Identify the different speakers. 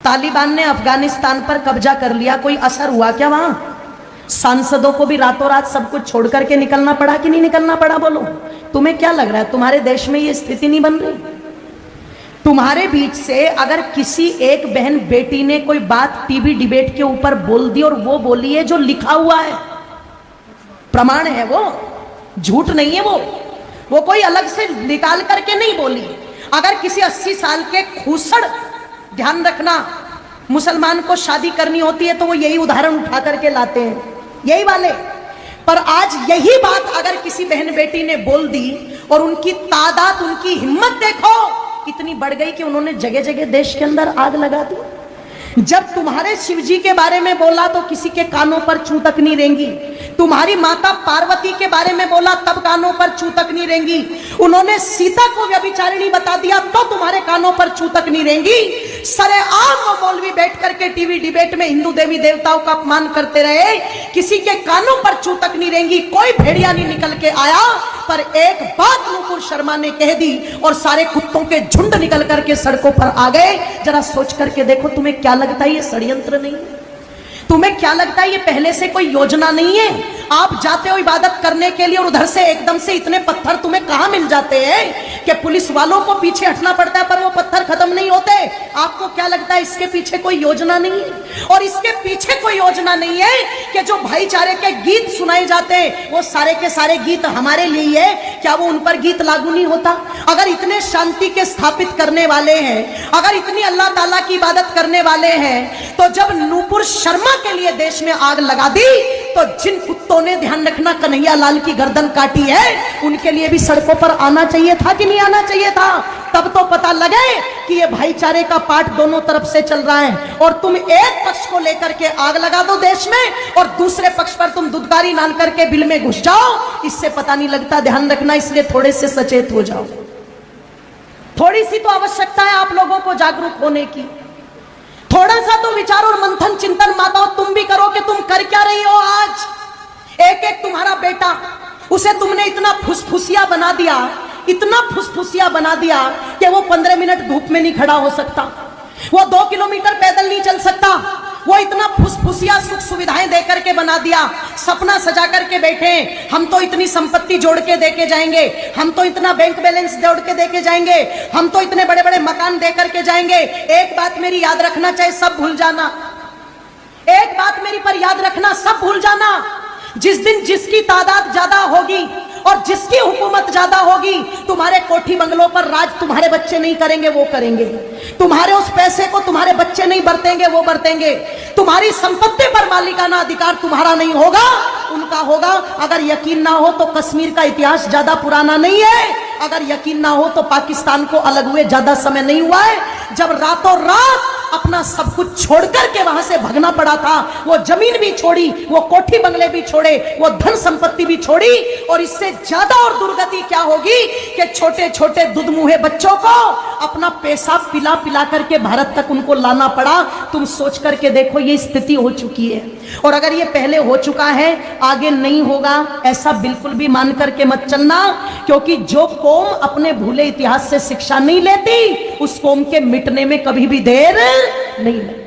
Speaker 1: तालिबान ने अफगानिस्तान पर कब्जा कर लिया, कोई असर हुआ क्या वहां? सांसदों को भी रातों रात सब कुछ छोड़ करके निकलना पड़ा कि नहीं निकलना पड़ा? बोलो, तुम्हें क्या लग रहा है तुम्हारे देश में ये स्थिति नहीं बन रही? तुम्हारे बीच से अगर किसी एक बहन बेटी ने कोई बात टीवी डिबेट के ऊपर बोल दी और वो बोली है जो लिखा हुआ है, प्रमाण है, वो झूठ नहीं है, वो कोई अलग से निकाल करके नहीं बोली। अगर किसी 80 साल के खूसड़, ध्यान रखना, मुसलमान को शादी करनी होती है तो वो यही उदाहरण उठा करके लाते हैं, यही वाले। पर आज यही बात अगर किसी बहन बेटी ने बोल दी और उनकी तादाद, उनकी हिम्मत देखो इतनी बढ़ गई कि उन्होंने जगह जगह देश के अंदर आग लगा दी। जब तुम्हारे शिव जी के बारे में बोला तो किसी के कानों पर चू तक नहीं रेंगी। तुम्हारी माता पार्वती के बारे में बोला तब कानों पर चू तक नहीं रेंगी। उन्होंने सीता को व्यभिचारिणी बता दिया तो तुम्हारे कानों पर चू तक नहीं रेंगी। सरेआम वो मौलवी बैठ करके टीवी डिबेट में हिंदू देवी देवताओं का अपमान करते रहे, किसी के कानों पर चू तक नहीं रेंगी। कोई भेड़िया नहीं निकल के आया, पर एक बात नुपुर शर्मा ने कह दी और सारे कुत्तों के झुंड निकल करके सड़कों पर आ गए। जरा सोच करके देखो, तुम्हें क्या लगता है ये षड्यंत्र नहीं है? तुम्हें क्या लगता है ये पहले से कोई योजना नहीं है? आप जाते हो इबादत करने के लिए और उधर से एकदम से इतने पत्थर तुम्हें कहां मिल जाते हैं कि पुलिस वालों को पीछे हटना पड़ता है, पर वो पत्थर खत्म नहीं होते। आपको क्या लगता है इसके पीछे कोई योजना नहीं है? और इसके पीछे कोई योजना नहीं है कि जो भाईचारे के गीत सुनाए जाते हैं वो सारे के सारे गीत हमारे लिए है, क्या वो उन पर गीत लागू नहीं होता? अगर इतने शांति के स्थापित करने वाले हैं, अगर इतनी अल्लाह ताला की इबादत करने वाले हैं, तो जब नुपुर शर्मा के लिए देश में आग लगा दी तो जिन कुत्तों ने, ध्यान रखना, कन्हैया लाल की गर्दन काटी है, उनके लिए भी सड़कों पर आना चाहिए था कि नहीं आना चाहिए था? तब तो पता लगे कि ये भाईचारे का पाठ दोनों तरफ से चल रहा है। और तुम एक पक्ष को लेकर के आग लगा दो देश में और दूसरे पक्ष पर तुम दुदकारी नान करके बिल में घुस जाओ, इससे पता नहीं लगता। ध्यान रखना, इसलिए थोड़े से सचेत हो जाओ। थोड़ी सी तो आवश्यकता है आप लोगों को जागरूक होने की। थोड़ा सा तो विचार और मंथन चिंतन माताओं तुम भी करो कि तुम कर क्या रही हो आज। एक एक तुम्हारा बेटा, उसे तुमने इतना फुसफुसिया बना दिया, इतना फुसफुसिया बना दिया कि वो 15 मिनट धूप में नहीं खड़ा हो सकता, वो 2 किलोमीटर पैदल नहीं चल सकता। वो इतना फुसफुसिया सुख सुविधाएं दे करके बना दिया, सपना सजा करके बैठे, हम तो इतनी संपत्ति जोड़ के देके जाएंगे, हम तो इतना बैंक बैलेंस जोड़ के देके जाएंगे, हम तो इतने बड़े बड़े मकान दे करके जाएंगे। एक बात मेरी याद रखना, चाहे सब भूल जाना, एक बात मेरी पर याद रखना, सब भूल जाना। जिस दिन जिसकी तादाद ज्यादा होगी और जिसकी हुकूमत ज्यादा होगी, तुम्हारे कोठी बंगलों पर राज तुम्हारे बच्चे नहीं करेंगे, वो करेंगे। तुम्हारे उस पैसे को तुम्हारे बच्चे नहीं बरतेंगे, वो बरतेंगे। तुम्हारी संपत्ति पर मालिकाना अधिकार तुम्हारा नहीं होगा, उनका होगा। अगर यकीन ना हो तो कश्मीर का इतिहास ज्यादा पुराना नहीं है, अगर यकीन ना हो तो पाकिस्तान को अलग हुए ज्यादा समय नहीं हुआ है, जब रातों रात अपना सब कुछ छोड़कर के वहां से भगना पड़ा था। वो जमीन भी छोड़ी, वो कोठी बंगले भी छोड़े, वो धन संपत्ति भी छोड़ी। और इससे ज्यादा और दुर्गति क्या होगी कि छोटे छोटे दुधमुहे बच्चों को अपना पेशाब पिला पिला करके भारत तक उनको लाना पड़ा। तुम सोच करके देखो, ये स्थिति हो चुकी है। और अगर ये पहले हो चुका है, आगे नहीं होगा, ऐसा बिल्कुल भी मान करके मत चलना। क्योंकि जो कौम अपने भूले इतिहास से शिक्षा नहीं लेती, उस कौम के मिटने में कभी भी देर नहीं लगती।